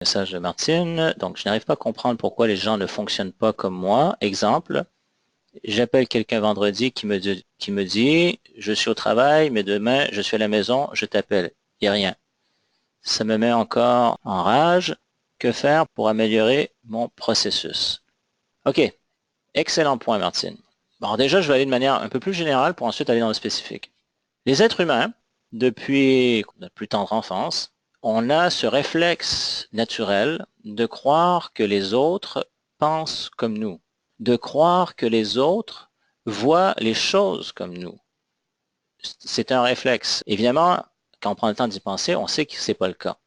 Message de Martine. Donc, je n'arrive pas à comprendre pourquoi les gens ne fonctionnent pas comme moi. Exemple, j'appelle quelqu'un vendredi qui me dit, je suis au travail, mais demain, je suis à la maison, je t'appelle. Il n'y a rien. Ça me met encore en rage. Que faire pour améliorer mon processus? OK. Excellent point, Martine. Bon, déjà, je vais aller de manière un peu plus générale pour ensuite aller dans le spécifique. Les êtres humains, depuis notre plus tendre enfance, on a ce réflexe naturel de croire que les autres pensent comme nous, de croire que les autres voient les choses comme nous. C'est un réflexe. Évidemment, quand on prend le temps d'y penser, on sait que ce n'est pas le cas.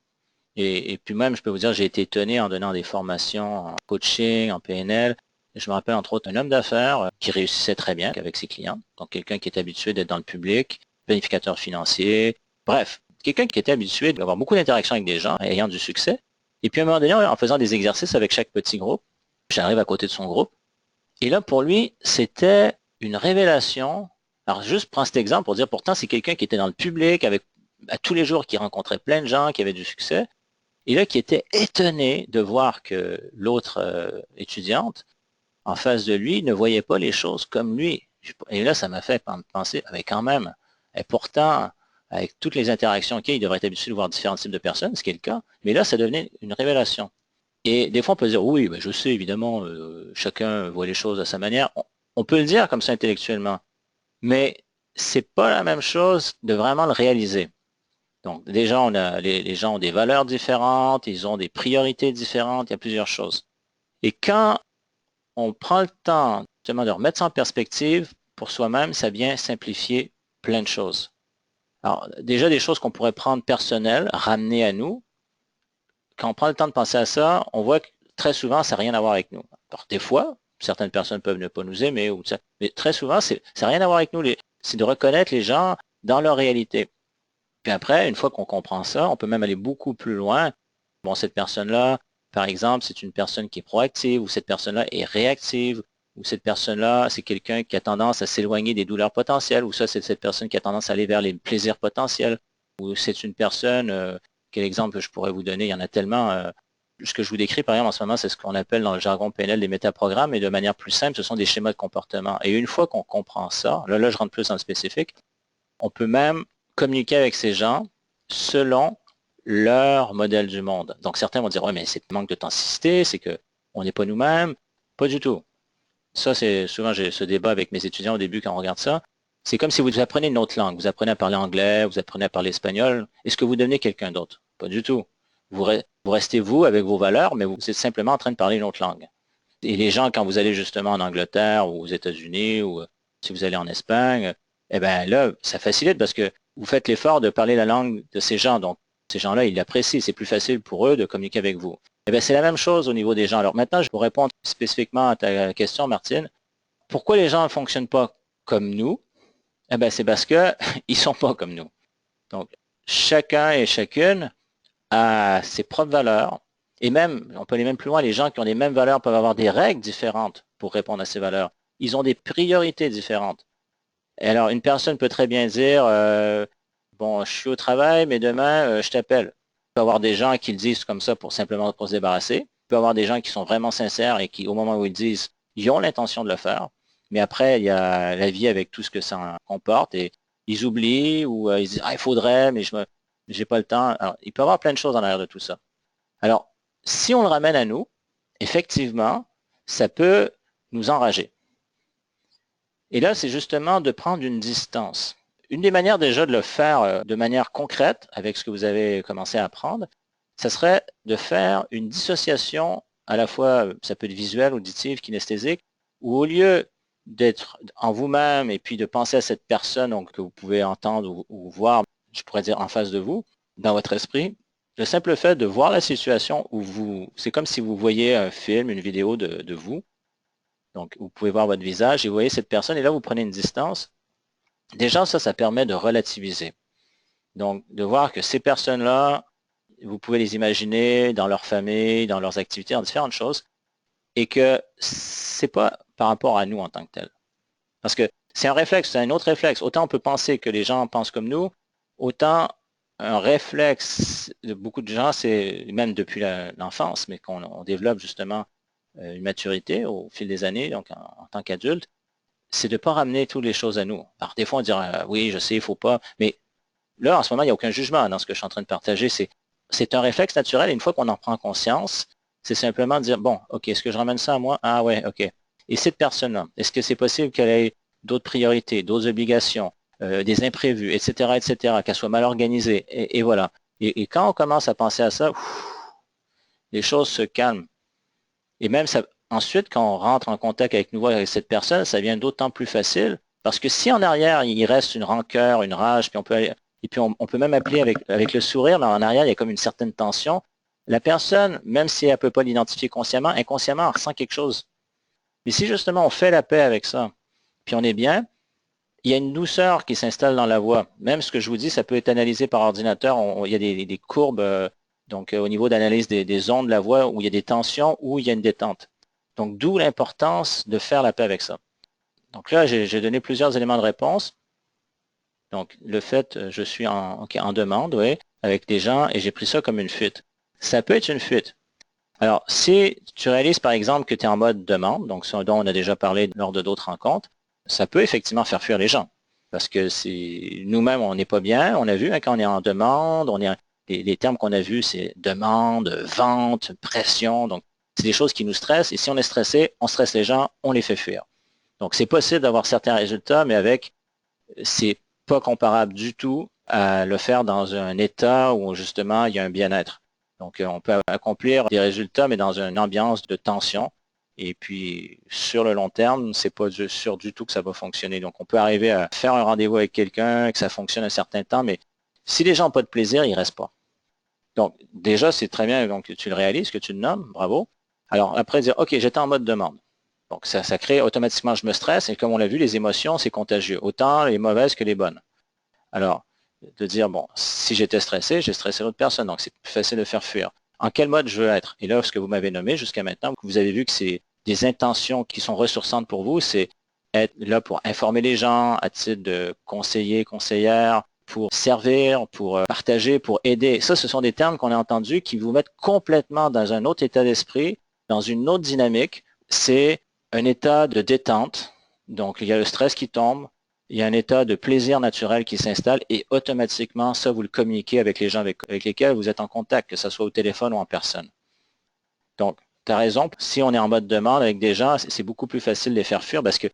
Et puis même, je peux vous dire, j'ai été étonné en donnant des formations en coaching, en PNL. Je me rappelle entre autres un homme d'affaires qui réussissait très bien avec ses clients. Donc quelqu'un qui est habitué d'être dans le public, planificateur financier, bref, quelqu'un qui était habitué d'avoir beaucoup d'interactions avec des gens ayant du succès. Et puis à un moment donné, en faisant des exercices avec chaque petit groupe, j'arrive à côté de son groupe. Et là, pour lui, c'était une révélation. Alors juste prends cet exemple pour dire, pourtant, c'est quelqu'un qui était dans le public, avec à tous les jours, qui rencontrait plein de gens, qui avaient du succès. Et là, qui était étonné de voir que l'autre étudiante en face de lui ne voyait pas les choses comme lui. Et là, ça m'a fait penser, avec quand même, et pourtant, avec toutes les interactions qu'il devrait être habitué de voir différents types de personnes, ce qui est le cas, mais là, ça devenait une révélation. Et des fois, on peut dire, oui, ben, je sais, évidemment, chacun voit les choses à sa manière. On peut le dire comme ça intellectuellement, mais c'est pas la même chose de vraiment le réaliser. Donc déjà, les gens ont des valeurs différentes, ils ont des priorités différentes, il y a plusieurs choses. Et quand on prend le temps justement de remettre ça en perspective pour soi-même, ça vient simplifier plein de choses. Alors déjà, des choses qu'on pourrait prendre personnelles, ramener à nous. Quand on prend le temps de penser à ça, on voit que très souvent, ça n'a rien à voir avec nous. Alors des fois, certaines personnes peuvent ne pas nous aimer, mais très souvent, ça n'a rien à voir avec nous. C'est de reconnaître les gens dans leur réalité. Puis après, une fois qu'on comprend ça, on peut même aller beaucoup plus loin. Bon, cette personne-là, par exemple, c'est une personne qui est proactive, ou cette personne-là est réactive, ou cette personne-là, c'est quelqu'un qui a tendance à s'éloigner des douleurs potentielles, ou ça, c'est cette personne qui a tendance à aller vers les plaisirs potentiels, ou c'est une personne, quel exemple je pourrais vous donner? Il y en a tellement. Ce que je vous décris, par exemple, en ce moment, c'est ce qu'on appelle dans le jargon PNL des métaprogrammes, et de manière plus simple, ce sont des schémas de comportement. Et une fois qu'on comprend ça, là, je rentre plus dans le spécifique, on peut même communiquer avec ces gens selon leur modèle du monde. Donc certains vont dire, oui, mais c'est manque d'authenticité, c'est qu'on n'est pas nous-mêmes. Pas du tout. Ça, c'est souvent, j'ai ce débat avec mes étudiants au début quand on regarde ça. C'est comme si vous apprenez une autre langue. Vous apprenez à parler anglais, vous apprenez à parler espagnol. Est-ce que vous devenez quelqu'un d'autre? Pas du tout. Vous restez vous avec vos valeurs, mais vous êtes simplement en train de parler une autre langue. Et les gens, quand vous allez justement en Angleterre ou aux États-Unis ou si vous allez en Espagne, eh bien là, ça facilite parce que vous faites l'effort de parler la langue de ces gens. Donc, ces gens-là, ils l'apprécient. C'est plus facile pour eux de communiquer avec vous. Eh bien, c'est la même chose au niveau des gens. Alors maintenant, je vais répondre spécifiquement à ta question, Martine. Pourquoi les gens ne fonctionnent pas comme nous? Eh bien, c'est parce qu'ils ne sont pas comme nous. Donc, chacun et chacune a ses propres valeurs. Et même, on peut aller même plus loin, les gens qui ont les mêmes valeurs peuvent avoir des règles différentes pour répondre à ces valeurs. Ils ont des priorités différentes. Et alors, une personne peut très bien dire, bon, je suis au travail, mais demain, je t'appelle. Il peut y avoir des gens qui le disent comme ça pour simplement pour se débarrasser. Il peut y avoir des gens qui sont vraiment sincères et qui, au moment où ils disent, ils ont l'intention de le faire. Mais après, il y a la vie avec tout ce que ça comporte et ils oublient ou ils disent, ah, il faudrait, mais je n'ai pas le temps. Alors, il peut y avoir plein de choses en arrière de tout ça. Alors, si on le ramène à nous, effectivement, ça peut nous enrager. Et là, c'est justement de prendre une distance. Une des manières déjà de le faire de manière concrète, avec ce que vous avez commencé à apprendre, ça serait de faire une dissociation à la fois, ça peut être visuelle, auditive, kinesthésique, où au lieu d'être en vous-même et puis de penser à cette personne donc, que vous pouvez entendre ou voir, je pourrais dire en face de vous, dans votre esprit, le simple fait de voir la situation où c'est comme si vous voyez un film, une vidéo de vous, donc, vous pouvez voir votre visage et vous voyez cette personne et là, vous prenez une distance. Déjà, ça permet de relativiser. Donc, de voir que ces personnes-là, vous pouvez les imaginer dans leur famille, dans leurs activités, dans différentes choses et que c'est pas par rapport à nous en tant que tel. Parce que c'est un réflexe, c'est un autre réflexe. Autant on peut penser que les gens pensent comme nous, autant un réflexe de beaucoup de gens, c'est même depuis l'enfance, mais qu'on développe justement une maturité au fil des années, donc en tant qu'adulte, c'est de ne pas ramener toutes les choses à nous. Alors des fois, on dirait, oui, je sais, il ne faut pas, mais là, en ce moment, il n'y a aucun jugement dans ce que je suis en train de partager. C'est un réflexe naturel et une fois qu'on en prend conscience, c'est simplement de dire, bon, OK, est-ce que je ramène ça à moi? Ah ouais, OK. Et cette personne-là, est-ce que c'est possible qu'elle ait d'autres priorités, d'autres obligations, des imprévus, etc., qu'elle soit mal organisée, et voilà. Et quand on commence à penser à ça, les choses se calment. Et même ça, ensuite, quand on rentre en contact avec nouveau avec cette personne, ça devient d'autant plus facile parce que si en arrière, il reste une rancœur, une rage, puis on peut même appeler avec le sourire, mais en arrière, il y a comme une certaine tension. La personne, même si elle ne peut pas l'identifier consciemment, inconsciemment, elle ressent quelque chose. Mais si justement on fait la paix avec ça, puis on est bien, il y a une douceur qui s'installe dans la voix. Même ce que je vous dis, ça peut être analysé par ordinateur. Il y a des courbes donc au niveau d'analyse des ondes de la voix où il y a des tensions, où il y a une détente. Donc d'où l'importance de faire la paix avec ça. Donc là, j'ai donné plusieurs éléments de réponse. Donc le fait, je suis en demande, oui, avec des gens et j'ai pris ça comme une fuite. Ça peut être une fuite. Alors, si tu réalises par exemple que tu es en mode demande, donc ce dont on a déjà parlé lors de d'autres rencontres, ça peut effectivement faire fuir les gens. Parce que nous-mêmes, on n'est pas bien. On a vu hein, quand on est en demande, les termes qu'on a vus, c'est demande, vente, pression. Donc, c'est des choses qui nous stressent. Et si on est stressé, on stresse les gens, on les fait fuir. Donc, c'est possible d'avoir certains résultats, mais c'est pas comparable du tout à le faire dans un état où justement il y a un bien-être. Donc, on peut accomplir des résultats, mais dans une ambiance de tension. Et puis, sur le long terme, c'est pas sûr du tout que ça va fonctionner. Donc, on peut arriver à faire un rendez-vous avec quelqu'un, que ça fonctionne un certain temps, mais si les gens n'ont pas de plaisir, ils ne restent pas. Donc, déjà, c'est très bien donc, tu le réalises, que tu le nommes, bravo. Alors, après, dire, OK, j'étais en mode demande. Donc, ça crée automatiquement, je me stresse, et comme on l'a vu, les émotions, c'est contagieux, autant les mauvaises que les bonnes. Alors, de dire, bon, si j'étais stressé, j'ai stressé l'autre personne, donc c'est plus facile de faire fuir. En quel mode je veux être? Et là, ce que vous m'avez nommé jusqu'à maintenant, vous avez vu que c'est des intentions qui sont ressourçantes pour vous, c'est être là pour informer les gens, à titre de conseiller, conseillère, pour servir, pour partager, pour aider. Ça, ce sont des termes qu'on a entendus qui vous mettent complètement dans un autre état d'esprit, dans une autre dynamique. C'est un état de détente. Donc, il y a le stress qui tombe, il y a un état de plaisir naturel qui s'installe et automatiquement, ça, vous le communiquez avec les gens avec lesquels vous êtes en contact, que ce soit au téléphone ou en personne. Donc, tu as raison, si on est en mode demande avec des gens, c'est beaucoup plus facile de les faire fuir parce que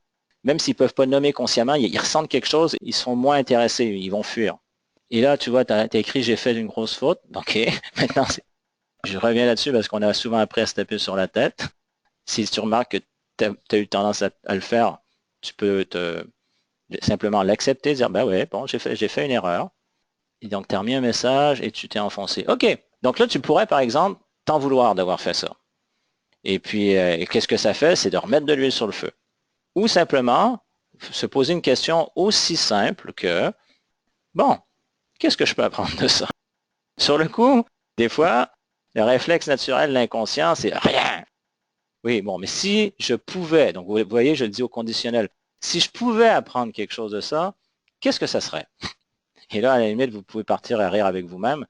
même s'ils ne peuvent pas nommer consciemment, ils ressentent quelque chose, ils sont moins intéressés, ils vont fuir. Et là, tu vois, tu as écrit « j'ai fait une grosse faute ». OK, maintenant, je reviens là-dessus parce qu'on a souvent appris à se taper sur la tête. Si tu remarques que tu as eu tendance à le faire, tu peux simplement l'accepter, dire, ben ouais, bon, j'ai fait une erreur. Et donc, tu as remis un message et tu t'es enfoncé. OK. Donc là, tu pourrais, par exemple, t'en vouloir d'avoir fait ça. Et puis, qu'est-ce que ça fait? C'est de remettre de l'huile sur le feu. Ou simplement, se poser une question aussi simple que, bon, qu'est-ce que je peux apprendre de ça? Sur le coup, des fois, le réflexe naturel de l'inconscient, c'est rien. Oui, bon, mais si je pouvais, donc vous voyez, je le dis au conditionnel, si je pouvais apprendre quelque chose de ça, qu'est-ce que ça serait? Et là, à la limite, vous pouvez partir à rire avec vous-même.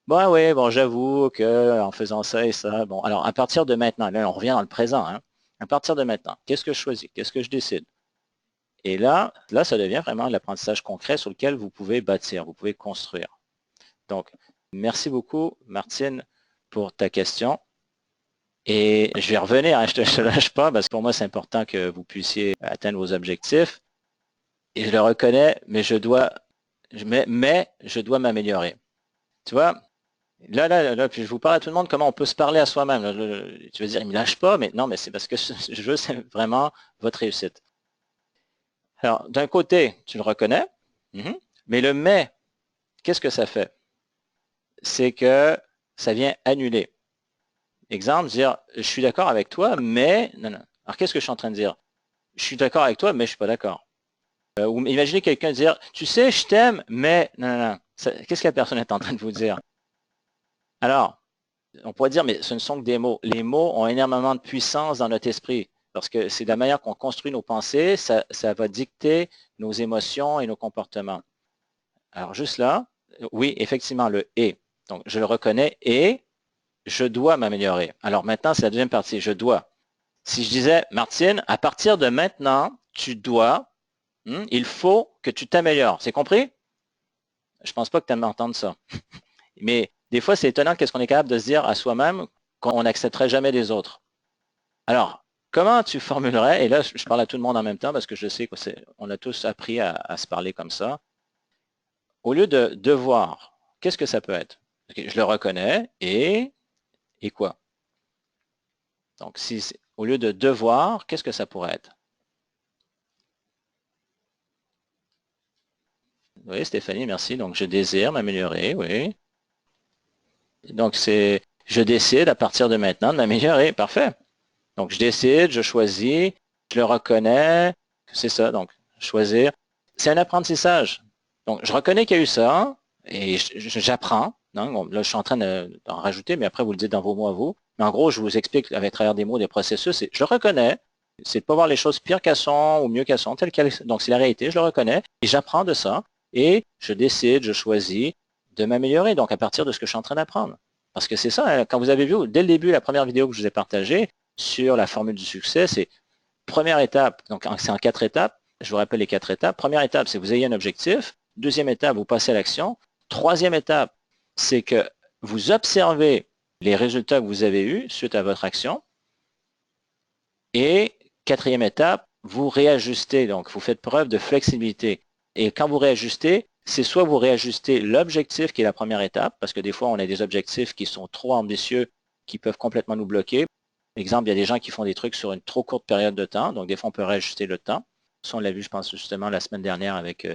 Bon, oui, bon, j'avoue que en faisant ça et ça, bon, alors à partir de maintenant, là, on revient dans le présent, hein, à partir de maintenant, qu'est-ce que je choisis? Qu'est-ce que je décide? Et là, ça devient vraiment l'apprentissage concret sur lequel vous pouvez bâtir, vous pouvez construire. Donc, merci beaucoup, Martine, pour ta question. Et je vais revenir, hein, je ne te lâche pas, parce que pour moi, c'est important que vous puissiez atteindre vos objectifs. Et je le reconnais, mais je dois m'améliorer. Tu vois, là, puis je vous parle à tout le monde comment on peut se parler à soi-même. Tu veux dire, il ne me lâche pas, mais non, mais c'est parce que je veux vraiment votre réussite. Alors, d'un côté, tu le reconnais, mais le mais, qu'est-ce que ça fait? C'est que ça vient annuler. Exemple, dire, je suis d'accord avec toi, mais... Non, non. Alors, qu'est-ce que je suis en train de dire? Je suis d'accord avec toi, mais je ne suis pas d'accord. Ou imaginez quelqu'un dire, tu sais, je t'aime, mais... Non, non, non. Qu'est-ce que la personne est en train de vous dire? Alors, on pourrait dire, mais ce ne sont que des mots. Les mots ont énormément de puissance dans notre esprit, parce que c'est la manière qu'on construit nos pensées, ça va dicter nos émotions et nos comportements. Alors juste là, Oui, effectivement, le « et ». Donc, je le reconnais et je dois m'améliorer. Alors maintenant, c'est la deuxième partie, je dois. Si je disais, Martine, à partir de maintenant, tu dois, il faut que tu t'améliores. C'est compris? Je pense pas que tu aimes entendre ça. Mais des fois, c'est étonnant qu'est-ce qu'on est capable de se dire à soi-même qu'on n'accepterait jamais des autres. Alors, comment tu formulerais, et là, je parle à tout le monde en même temps parce que je sais qu'on a tous appris à se parler comme ça. Au lieu de devoir, qu'est-ce que ça peut être? Je le reconnais et quoi? Donc, au lieu de devoir, qu'est-ce que ça pourrait être? Oui, Stéphanie, merci. Donc, je désire m'améliorer, oui. Donc, je décide à partir de maintenant de m'améliorer. Parfait. Donc, je décide, je choisis, je le reconnais. C'est ça, donc, choisir. C'est un apprentissage. Donc, je reconnais qu'il y a eu ça et j'apprends. Bon, là, je suis en train d'en rajouter, mais après, vous le dites dans vos mots à vous. Mais en gros, je vous explique avec travers des mots, des processus. Je le reconnais. C'est de ne pas voir les choses pires qu'elles sont ou mieux qu'elles sont, telles qu'elles. Donc, c'est la réalité, je le reconnais et j'apprends de ça et je décide, je choisis de m'améliorer. Donc, à partir de ce que je suis en train d'apprendre. Parce que c'est ça, hein, quand vous avez vu dès le début, la première vidéo que je vous ai partagée sur la formule du succès, c'est première étape, donc c'est en 4 étapes. Je vous rappelle les 4 étapes. Première étape, c'est que vous ayez un objectif. Deuxième étape, vous passez à l'action. Troisième étape, c'est que vous observez les résultats que vous avez eus suite à votre action. Et quatrième étape, vous réajustez. Donc, vous faites preuve de flexibilité. Et quand vous réajustez, c'est soit vous réajustez l'objectif qui est la première étape, parce que des fois, on a des objectifs qui sont trop ambitieux, qui peuvent complètement nous bloquer. Exemple, il y a des gens qui font des trucs sur une trop courte période de temps. Donc, des fois, on peut réajuster le temps. Ça, on l'a vu, je pense, justement, la semaine dernière avec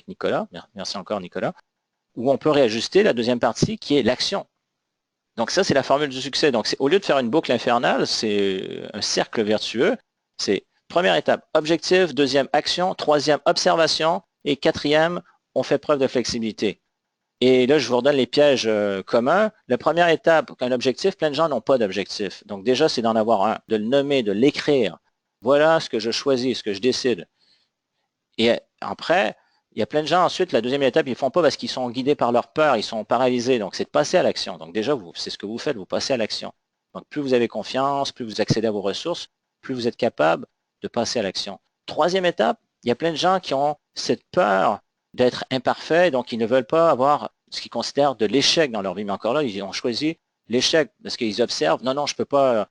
Nicolas. Merci encore, Nicolas. Ou on peut réajuster la deuxième partie qui est l'action. Donc ça, c'est la formule du succès. Donc au lieu de faire une boucle infernale, c'est un cercle vertueux. C'est première étape, objectif, deuxième, action, troisième, observation, et quatrième, on fait preuve de flexibilité. Et là, je vous redonne les pièges communs. La première étape, un objectif, plein de gens n'ont pas d'objectif. Donc déjà, c'est d'en avoir un, de le nommer, de l'écrire. Voilà ce que je choisis, ce que je décide. Et après, il y a plein de gens ensuite, la deuxième étape, ils ne font pas parce qu'ils sont guidés par leur peur, ils sont paralysés. Donc, c'est de passer à l'action. Donc, déjà, c'est ce que vous faites, vous passez à l'action. Donc, plus vous avez confiance, plus vous accédez à vos ressources, plus vous êtes capable de passer à l'action. Troisième étape, il y a plein de gens qui ont cette peur d'être imparfaits, donc ils ne veulent pas avoir ce qu'ils considèrent de l'échec dans leur vie. Mais encore là, ils ont choisi l'échec parce qu'ils observent, non, non, je peux pas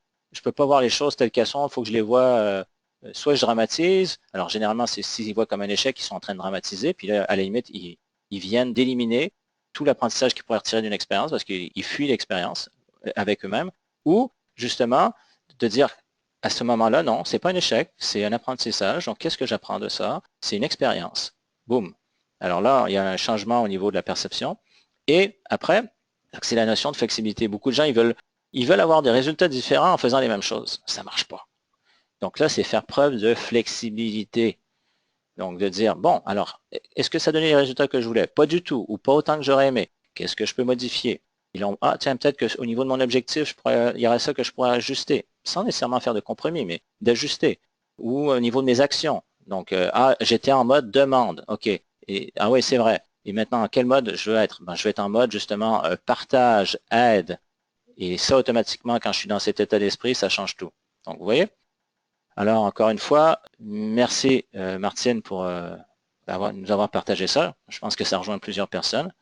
voir les choses telles qu'elles sont, il faut que je les vois soit je dramatise, alors généralement, c'est s'ils voient comme un échec, ils sont en train de dramatiser, puis là, à la limite, ils viennent d'éliminer tout l'apprentissage qu'ils pourraient retirer d'une expérience parce qu'ils fuient l'expérience avec eux-mêmes, ou justement, de dire à ce moment-là, non, c'est pas un échec, c'est un apprentissage, donc qu'est-ce que j'apprends de ça? C'est une expérience. Boum. Alors là, il y a un changement au niveau de la perception. Et après, c'est la notion de flexibilité. Beaucoup de gens, ils veulent avoir des résultats différents en faisant les mêmes choses. Ça ne marche pas. Donc là, c'est faire preuve de flexibilité. Donc de dire, bon, alors, est-ce que ça donnait les résultats que je voulais? Pas du tout, ou pas autant que j'aurais aimé. Qu'est-ce que je peux modifier? Ah, tiens, peut-être qu'au niveau de mon objectif, il y aurait ça que je pourrais ajuster, sans nécessairement faire de compromis, mais d'ajuster. Ou au niveau de mes actions. Donc, j'étais en mode demande. OK. Ah oui, c'est vrai. Et maintenant, en quel mode je veux être? Ben, je vais être en mode, justement, partage, aide. Et ça, automatiquement, quand je suis dans cet état d'esprit, ça change tout. Donc, vous voyez? Alors, encore une fois, merci Martine pour nous avoir partagé ça. Je pense que ça rejoint plusieurs personnes.